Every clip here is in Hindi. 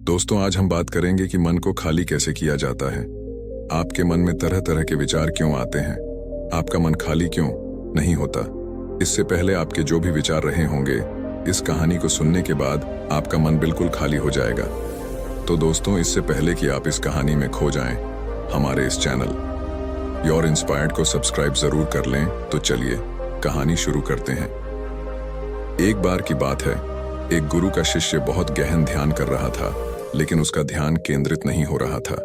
दोस्तों, आज हम बात करेंगे कि मन को खाली कैसे किया जाता है। आपके मन में तरह तरह के विचार क्यों आते हैं? आपका मन खाली क्यों नहीं होता? इससे पहले आपके जो भी विचार रहे होंगे, इस कहानी को सुनने के बाद आपका मन बिल्कुल खाली हो जाएगा। तो दोस्तों, इससे पहले कि आप इस कहानी में खो जाएं, हमारे इस चैनल योर इंस्पायर्ड को सब्सक्राइब जरूर कर लें। तो चलिए कहानी शुरू करते हैं। एक बार की बात है, एक गुरु का शिष्य बहुत गहन ध्यान कर रहा था, लेकिन उसका ध्यान केंद्रित नहीं हो रहा था।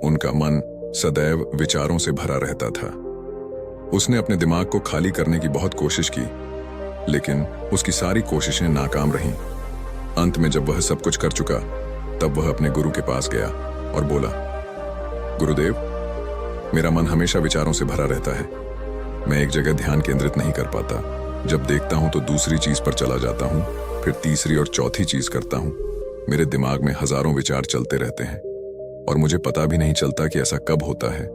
उनका मन सदैव विचारों से भरा रहता था। उसने अपने दिमाग को खाली करने की बहुत कोशिश की, लेकिन उसकी सारी कोशिशें नाकाम रहीं। अंत में जब वह सब कुछ कर चुका, तब वह अपने गुरु के पास गया और बोला, गुरुदेव, मेरा मन हमेशा विचारों से भरा रहता है। मैं एक जगह ध्यान केंद्रित नहीं कर पाता। जब देखता हूं तो दूसरी चीज पर चला जाता हूं, फिर तीसरी और चौथी चीज करता हूं। मेरे दिमाग में हजारों विचार चलते रहते हैं और मुझे पता भी नहीं चलता कि ऐसा कब होता है।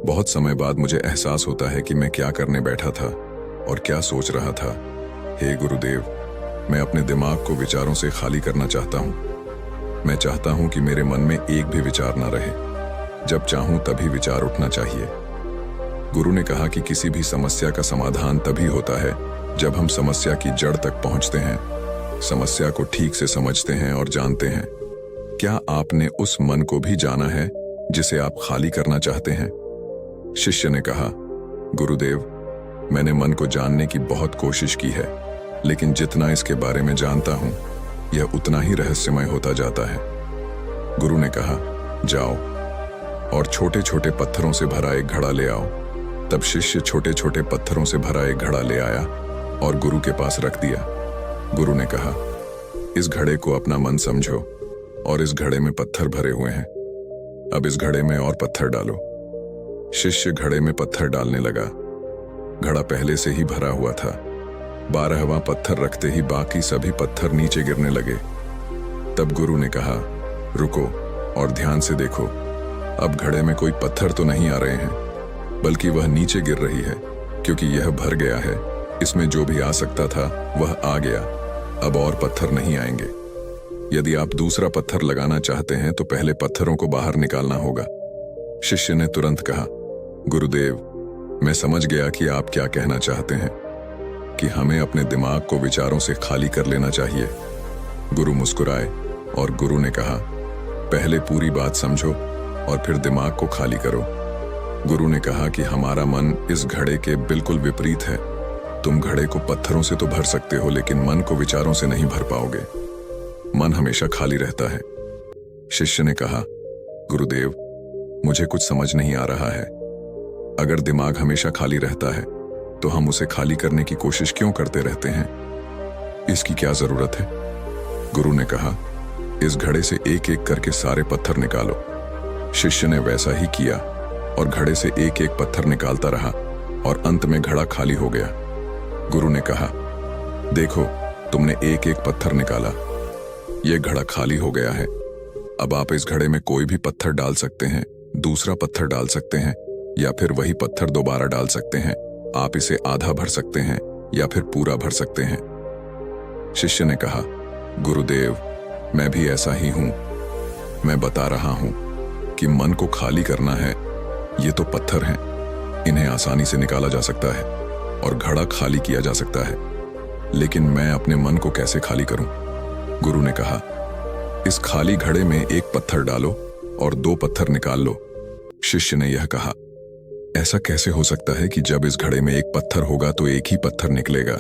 बहुत समय बाद मुझे एहसास होता है कि मैं क्या करने बैठा था और क्या सोच रहा था। हे गुरुदेव, मैं अपने दिमाग को विचारों से खाली करना चाहता हूं। मैं चाहता हूं कि मेरे मन में एक भी विचार ना रहे। जब चाहूं तभी विचार उठना चाहिए। गुरु ने कहा कि किसी भी समस्या का समाधान तभी होता है जब हम समस्या की जड़ तक पहुंचते हैं, समस्या को ठीक से समझते हैं और जानते हैं। क्या आपने उस मन को भी जाना है जिसे आप खाली करना चाहते हैं? शिष्य ने कहा, गुरुदेव, मैंने मन को जानने की बहुत कोशिश की है, लेकिन जितना इसके बारे में जानता हूं, यह उतना ही रहस्यमय होता जाता है। गुरु ने कहा, जाओ और छोटे छोटे पत्थरों से भरा एक घड़ा ले आओ। तब शिष्य छोटे छोटे पत्थरों से भरा एक घड़ा ले आया और गुरु के पास रख दिया। गुरु ने कहा, इस घड़े को अपना मन समझो और इस घड़े में पत्थर भरे हुए हैं। अब इस घड़े में और पत्थर डालो। शिष्य घड़े में पत्थर डालने लगा। घड़ा पहले से ही भरा हुआ था। 12वां पत्थर रखते ही बाकी सभी पत्थर नीचे गिरने लगे। तब गुरु ने कहा, रुको और ध्यान से देखो। अब घड़े में कोई पत्थर तो नहीं आ रहे हैं, बल्कि वह नीचे गिर रही है, क्योंकि यह भर गया है। इसमें जो भी आ सकता था वह आ गया। अब और पत्थर नहीं आएंगे। यदि आप दूसरा पत्थर लगाना चाहते हैं तो पहले पत्थरों को बाहर निकालना होगा। शिष्य ने तुरंत कहा, गुरुदेव, मैं समझ गया कि आप क्या कहना चाहते हैं, कि हमें अपने दिमाग को विचारों से खाली कर लेना चाहिए। गुरु मुस्कुराए और गुरु ने कहा, पहले पूरी बात समझो और फिर दिमाग को खाली करो। गुरु ने कहा कि हमारा मन इस घड़े के बिल्कुल विपरीत है। तुम घड़े को पत्थरों से तो भर सकते हो, लेकिन मन को विचारों से नहीं भर पाओगे। मन हमेशा खाली रहता है। शिष्य ने कहा, गुरुदेव, मुझे कुछ समझ नहीं आ रहा है। अगर दिमाग हमेशा खाली रहता है तो हम उसे खाली करने की कोशिश क्यों करते रहते हैं? इसकी क्या जरूरत है? गुरु ने कहा, इस घड़े से एक एक करके सारे पत्थर निकालो। शिष्य ने वैसा ही किया और घड़े से एक एक पत्थर निकालता रहा और अंत में घड़ा खाली हो गया। गुरु ने कहा, देखो, तुमने एक एक पत्थर निकाला, यह घड़ा खाली हो गया है। अब आप इस घड़े में कोई भी पत्थर डाल सकते हैं, दूसरा पत्थर डाल सकते हैं, या फिर वही पत्थर दोबारा डाल सकते हैं। आप इसे आधा भर सकते हैं या फिर पूरा भर सकते हैं। शिष्य ने कहा, गुरुदेव, मैं भी ऐसा ही हूं। मैं बता रहा हूं कि मन को खाली करना है। ये तो पत्थर हैं, इन्हें आसानी से निकाला जा सकता है और घड़ा खाली किया जा सकता है, लेकिन मैं अपने मन को कैसे खाली करूं? गुरु ने कहा, इस खाली घड़े में एक पत्थर डालो और 2 पत्थर निकाल लो। शिष्य ने यह कहा, ऐसा कैसे हो सकता है कि जब इस घड़े में एक पत्थर होगा तो एक ही पत्थर निकलेगा,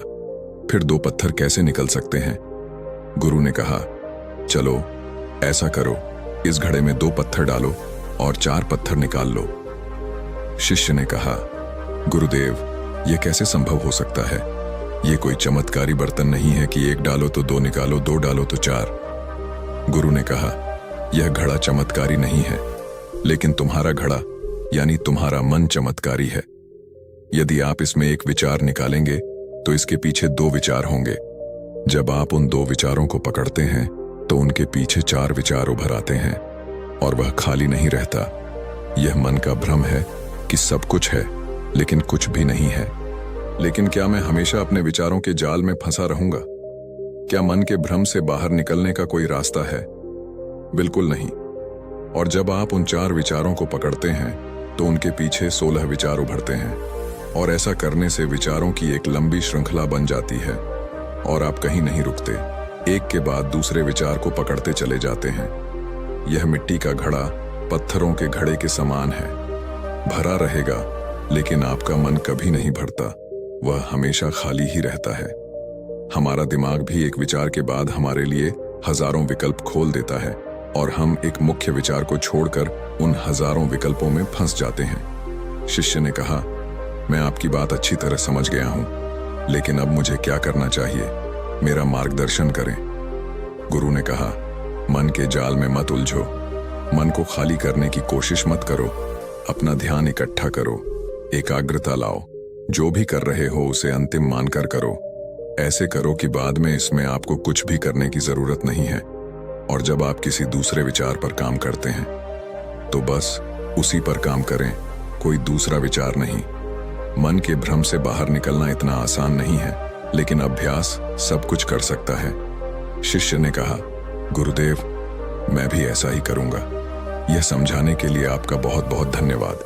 फिर 2 पत्थर कैसे निकल सकते हैं? गुरु ने कहा, चलो ऐसा करो, इस घड़े में 2 पत्थर डालो और 4 पत्थर निकाल लो। शिष्य ने कहा, गुरुदेव, यह कैसे संभव हो सकता है? यह कोई चमत्कारी बर्तन नहीं है कि 1 डालो तो 2 निकालो, 2 डालो तो 4। गुरु ने कहा, यह घड़ा चमत्कारी नहीं है, लेकिन तुम्हारा घड़ा यानी तुम्हारा मन चमत्कारी है। यदि आप इसमें एक विचार निकालेंगे तो इसके पीछे 2 विचार होंगे। जब आप उन 2 विचारों को पकड़ते हैं तो उनके पीछे 4 विचार उभर आते हैं और वह खाली नहीं रहता। यह मन का भ्रम है कि सब कुछ है, लेकिन कुछ भी नहीं है। लेकिन क्या मैं हमेशा अपने विचारों के जाल में फंसा रहूंगा? क्या मन के भ्रम से बाहर निकलने का कोई रास्ता है? बिल्कुल नहीं। और जब आप उन 4 विचारों को पकड़ते हैं तो उनके पीछे 16 विचार उभरते हैं, और ऐसा करने से विचारों की एक लंबी श्रृंखला बन जाती है और आप कहीं नहीं रुकते, एक के बाद दूसरे विचार को पकड़ते चले जाते हैं। यह मिट्टी का घड़ा पत्थरों के घड़े के समान है, भरा रहेगा लेकिन आपका मन कभी नहीं भरता, वह हमेशा खाली ही रहता है। हमारा दिमाग भी एक विचार के बाद हमारे लिए हजारों विकल्प खोल देता है और हम एक मुख्य विचार को छोड़कर उन हजारों विकल्पों में फंस जाते हैं। शिष्य ने कहा, मैं आपकी बात अच्छी तरह समझ गया हूं, लेकिन अब मुझे क्या करना चाहिए? मेरा मार्गदर्शन करें। गुरु ने कहा, मन के जाल में मत उलझो, मन को खाली करने की कोशिश मत करो, अपना ध्यान इकट्ठा करो, एकाग्रता लाओ, जो भी कर रहे हो उसे अंतिम मानकर करो। ऐसे करो कि बाद में इसमें आपको कुछ भी करने की जरूरत नहीं है। और जब आप किसी दूसरे विचार पर काम करते हैं तो बस उसी पर काम करें, कोई दूसरा विचार नहीं। मन के भ्रम से बाहर निकलना इतना आसान नहीं है, लेकिन अभ्यास सब कुछ कर सकता है। शिष्य ने कहा, गुरुदेव, मैं भी ऐसा ही करूंगा। यह समझाने के लिए आपका बहुत बहुत धन्यवाद।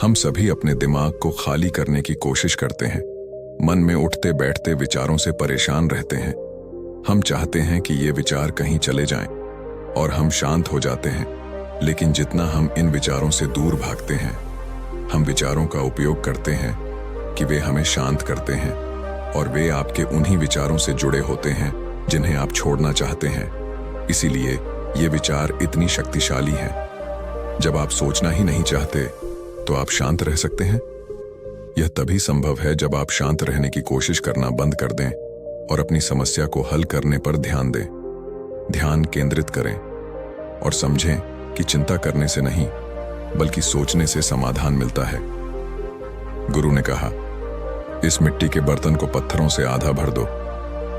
हम सभी अपने दिमाग को खाली करने की कोशिश करते हैं, मन में उठते बैठते विचारों से परेशान रहते हैं। हम चाहते हैं कि ये विचार कहीं चले जाएं और हम शांत हो जाते हैं, लेकिन जितना हम इन विचारों से दूर भागते हैं, हम विचारों का उपयोग करते हैं कि वे हमें शांत करते हैं, और वे आपके उन्हीं विचारों से जुड़े होते हैं जिन्हें आप छोड़ना चाहते हैं। इसीलिए ये विचार इतनी शक्तिशाली हैं। जब आप सोचना ही नहीं चाहते तो आप शांत रह सकते हैं। यह तभी संभव है जब आप शांत रहने की कोशिश करना बंद कर दें और अपनी समस्या को हल करने पर ध्यान दें। ध्यान केंद्रित करें और समझें कि चिंता करने से नहीं, बल्कि सोचने से समाधान मिलता है। गुरु ने कहा, इस मिट्टी के बर्तन को पत्थरों से आधा भर दो।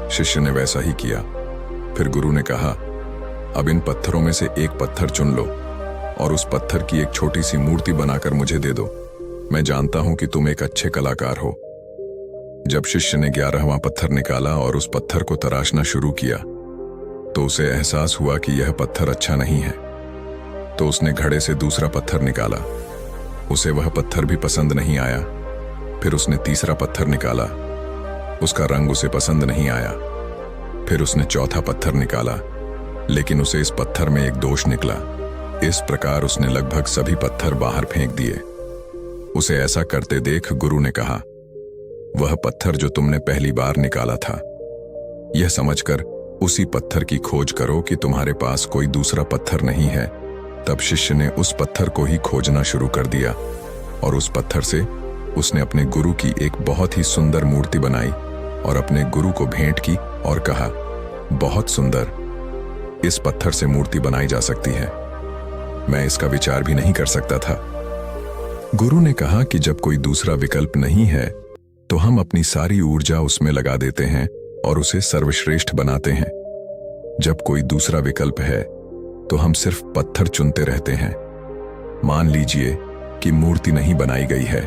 शिष्य ने वैसा ही किया। फिर गुरु ने कहा, अब इन पत्थरों में से एक पत्थर चुन लो और उस पत्थर की एक छोटी सी मूर्ति बनाकर मुझे दे दो। मैं जानता हूं कि तुम एक अच्छे कलाकार हो। जब शिष्य ने 11वां पत्थर निकाला और उस पत्थर को तराशना शुरू किया तो उसे एहसास हुआ कि यह पत्थर अच्छा नहीं है। तो उसने घड़े से दूसरा पत्थर निकाला। उसे वह पत्थर भी पसंद नहीं आया। फिर उसने तीसरा पत्थर निकाला। उसका रंग उसे पसंद नहीं आया। फिर उसने चौथा पत्थर निकाला, लेकिन उसे इस पत्थर में एक दोष निकला। इस प्रकार उसने लगभग सभी पत्थर बाहर फेंक दिए। उसे ऐसा करते देख गुरु ने कहा, वह पत्थर जो तुमने पहली बार निकाला था, यह समझकर उसी पत्थर की खोज करो कि तुम्हारे पास कोई दूसरा पत्थर नहीं है। तब शिष्य ने उस पत्थर को ही खोजना शुरू कर दिया और उस पत्थर से उसने अपने गुरु की एक बहुत ही सुंदर मूर्ति बनाई और अपने गुरु को भेंट की और कहा, बहुत सुंदर, इस पत्थर से मूर्ति बनाई जा सकती है। मैं इसका विचार भी नहीं कर सकता था। गुरु ने कहा कि जब कोई दूसरा विकल्प नहीं है तो हम अपनी सारी ऊर्जा उसमें लगा देते हैं और उसे सर्वश्रेष्ठ बनाते हैं। जब कोई दूसरा विकल्प है तो हम सिर्फ पत्थर चुनते रहते हैं। मान लीजिए कि मूर्ति नहीं बनाई गई है।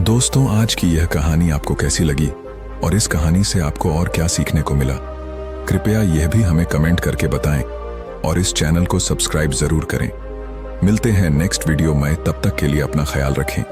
दोस्तों, आज की यह कहानी आपको कैसी लगी और इस कहानी से आपको और क्या सीखने को मिला? कृपया यह भी हमें कमेंट करके बताएं और इस चैनल को सब्सक्राइब जरूर करें। मिलते हैं नेक्स्ट वीडियो में, तब तक के लिए अपना ख्याल रखें।